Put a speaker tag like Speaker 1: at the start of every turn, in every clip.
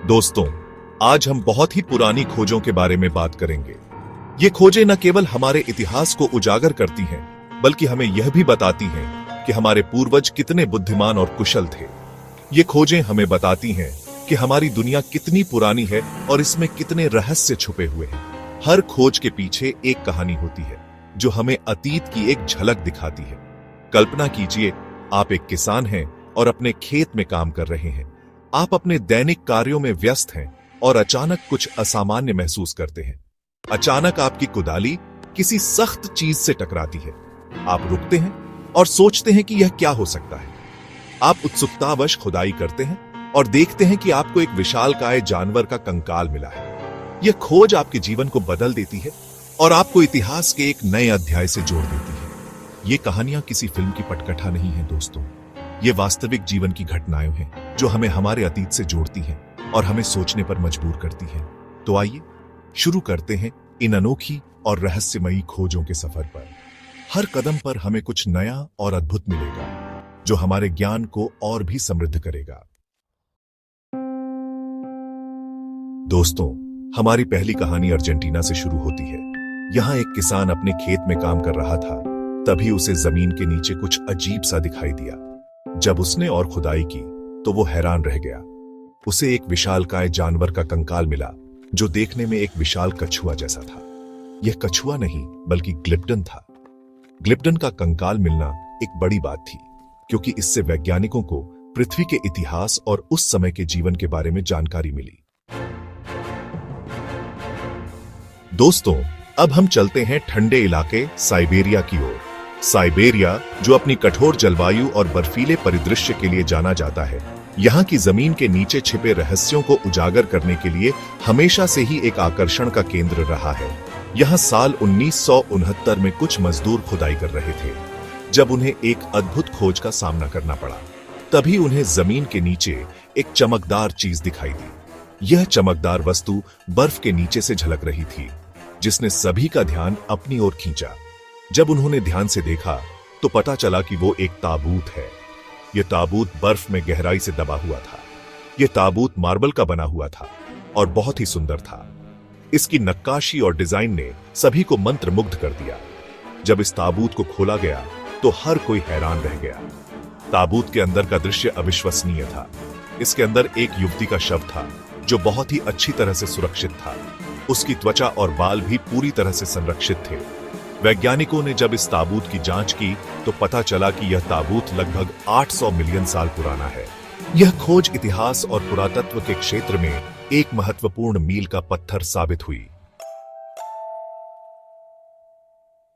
Speaker 1: दोस्तों, आज हम बहुत ही पुरानी खोजों के बारे में बात करेंगे। ये खोजें न केवल हमारे इतिहास को उजागर करती हैं, बल्कि हमें यह भी बताती हैं कि हमारे पूर्वज कितने बुद्धिमान और कुशल थे। ये खोजें हमें बताती हैं कि हमारी दुनिया कितनी पुरानी है और इसमें कितने रहस्य छुपे हुए हैं। हर खोज के पीछे एक कहानी होती है जो हमें अतीत की एक झलक दिखाती है। कल्पना कीजिए, आप एक किसान हैं और अपने खेत में काम कर रहे हैं। आप अपने दैनिक कार्यों में व्यस्त हैं और अचानक कुछ असामान्य महसूस करते हैं। अचानक आपकी कुदाली किसी सख्त चीज से टकराती है। आप रुकते हैं और सोचते हैं कि यह क्या हो सकता है। आप उत्सुकतावश खुदाई करते हैं और देखते हैं कि आपको एक विशालकाय जानवर का कंकाल मिला है। यह खोज आपके जीवन को बदल देती है और आपको इतिहास के एक नए अध्याय से जोड़ देती है। ये कहानियां किसी फिल्म की पटकथा नहीं है दोस्तों, ये वास्तविक जीवन की घटनाएं हैं जो हमें हमारे अतीत से जोड़ती हैं और हमें सोचने पर मजबूर करती हैं। तो आइए शुरू करते हैं इन अनोखी और रहस्यमयी खोजों के सफर पर। हर कदम पर हमें कुछ नया और अद्भुत मिलेगा जो हमारे ज्ञान को और भी समृद्ध करेगा। दोस्तों, हमारी पहली कहानी अर्जेंटीना से शुरू होती है। यहां एक किसान अपने खेत में काम कर रहा था। तभी उसे जमीन के नीचे कुछ अजीब सा दिखाई दिया। जब उसने और खुदाई की तो वो हैरान रह गया। उसे एक विशालकाय जानवर का कंकाल मिला जो देखने में एक विशाल कछुआ जैसा था। यह कछुआ नहीं बल्कि ग्लिप्टन था। ग्लिप्टन का कंकाल मिलना एक बड़ी बात थी, क्योंकि इससे वैज्ञानिकों को पृथ्वी के इतिहास और उस समय के जीवन के बारे में जानकारी मिली। दोस्तों, अब हम चलते हैं ठंडे इलाके साइबेरिया की ओर। साइबेरिया, जो अपनी कठोर जलवायु और बर्फीले परिदृश्य के लिए जाना जाता है, यहाँ की जमीन के नीचे छिपे रहस्यों को उजागर करने के लिए हमेशा से ही एक आकर्षण का केंद्र रहा है। यहाँ साल 1969 में कुछ मजदूर खुदाई कर रहे थे जब उन्हें एक अद्भुत खोज का सामना करना पड़ा। तभी उन्हें जमीन के नीचे एक चमकदार चीज दिखाई दी। यह चमकदार वस्तु बर्फ के नीचे से झलक रही थी, जिसने सभी का ध्यान अपनी ओर खींचा। जब उन्होंने ध्यान से देखा तो पता चला कि वो एक ताबूत है। यह ताबूत बर्फ में गहराई से दबा हुआ था। यह ताबूत मार्बल का बना हुआ था और बहुत ही सुंदर था। इसकी नक्काशी और डिजाइन ने सभी को मंत्रमुग्ध कर दिया। जब इस ताबूत को खोला गया तो हर कोई हैरान रह गया। ताबूत के अंदर का दृश्य अविश्वसनीय था। इसके अंदर एक युवती का शव था जो बहुत ही अच्छी तरह से सुरक्षित था। उसकी त्वचा और बाल भी पूरी तरह से संरक्षित थे। वैज्ञानिकों ने जब इस ताबूत की जांच की तो पता चला कि यह ताबूत लगभग 800 मिलियन साल पुराना है। यह खोज इतिहास और पुरातत्व के क्षेत्र में एक महत्वपूर्ण मील का पत्थर साबित हुई।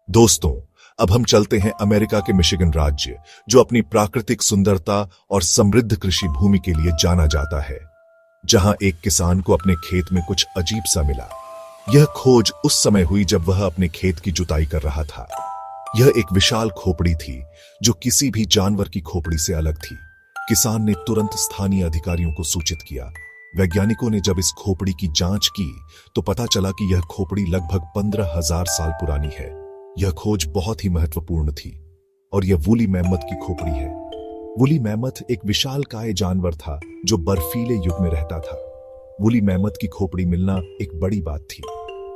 Speaker 1: दोस्तों, अब हम चलते हैं अमेरिका के मिशिगन राज्य, जो अपनी प्राकृतिक सुंदरता और समृद्ध कृषि भूमि के लिए जाना जाता है। जहां एक किसान को अपने खेत में कुछ अजीब सा मिला। यह खोज उस समय हुई जब वह अपने खेत की जुताई कर रहा था। यह एक विशाल खोपड़ी थी जो किसी भी जानवर की खोपड़ी से अलग थी। किसान ने तुरंत स्थानीय अधिकारियों को सूचित किया। वैज्ञानिकों ने जब इस खोपड़ी की जांच की तो पता चला कि यह खोपड़ी लगभग 15,000 साल पुरानी है। यह खोज बहुत ही महत्वपूर्ण थी और यह वूली मैमथ की खोपड़ी है। वूली मैमथ एक विशालकाय जानवर था जो बर्फीले युग में रहता था। वूली मैमथ की खोपड़ी मिलना एक बड़ी बात थी।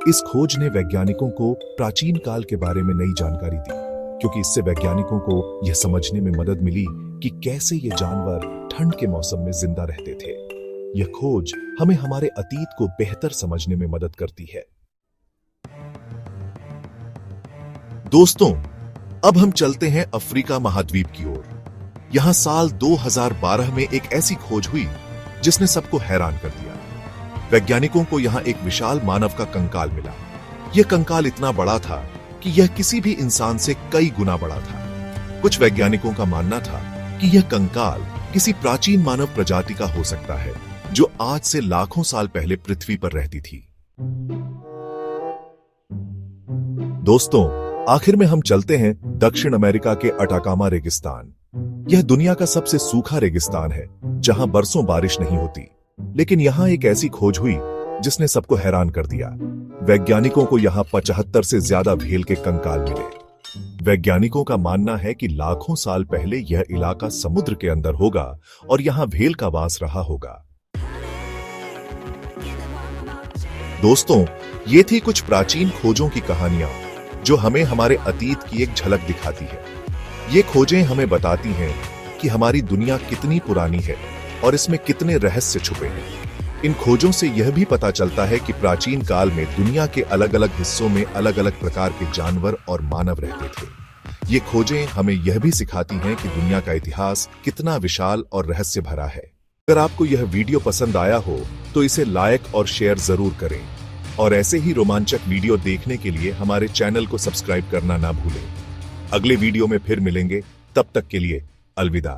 Speaker 1: इस खोज ने वैज्ञानिकों को प्राचीन काल के बारे में नई जानकारी दी, क्योंकि इससे वैज्ञानिकों को यह समझने में मदद मिली कि कैसे ये जानवर ठंड के मौसम में जिंदा रहते थे। यह खोज हमें हमारे अतीत को बेहतर समझने में मदद करती है। दोस्तों, अब हम चलते हैं अफ्रीका महाद्वीप की ओर। यहां साल 2012 में एक ऐसी खोज हुई जिसने सबको हैरान कर दिया। वैज्ञानिकों को यहां एक विशाल मानव का कंकाल मिला। यह कंकाल इतना बड़ा था कि यह किसी भी इंसान से कई गुना बड़ा था। कुछ वैज्ञानिकों का मानना था कि यह कंकाल किसी प्राचीन मानव प्रजाति का हो सकता है जो आज से लाखों साल पहले पृथ्वी पर रहती थी। दोस्तों, आखिर में हम चलते हैं दक्षिण अमेरिका के अटाकामा रेगिस्तान। यह दुनिया का सबसे सूखा रेगिस्तान है जहां बरसों बारिश नहीं होती। लेकिन यहां एक ऐसी खोज हुई जिसने सबको हैरान कर दिया। वैज्ञानिकों को यहां 75 से ज्यादा व्हेल के कंकाल मिले। वैज्ञानिकों का मानना है कि लाखों साल पहले यह इलाका समुद्र के अंदर होगा और यहां व्हेल का वास रहा होगा। दोस्तों, ये थी कुछ प्राचीन खोजों की कहानियां जो हमें हमारे अतीत की एक झलक दिखाती है। ये खोजें हमें बताती हैं कि हमारी दुनिया कितनी पुरानी है और इसमें कितने रहस्य छुपे हैं। इन खोजों से यह भी पता चलता है कि प्राचीन काल में दुनिया के अलग अलग हिस्सों में अलग अलग प्रकार के जानवर और मानव रहते थे। ये खोजें हमें यह भी सिखाती हैं कि दुनिया का इतिहास कितना विशाल और रहस्य भरा है। अगर आपको यह वीडियो पसंद आया हो तो इसे लाइक और शेयर जरूर करें और ऐसे ही रोमांचक वीडियो देखने के लिए हमारे चैनल को सब्सक्राइब करना ना भूलें। अगले वीडियो में फिर मिलेंगे, तब तक के लिए अलविदा।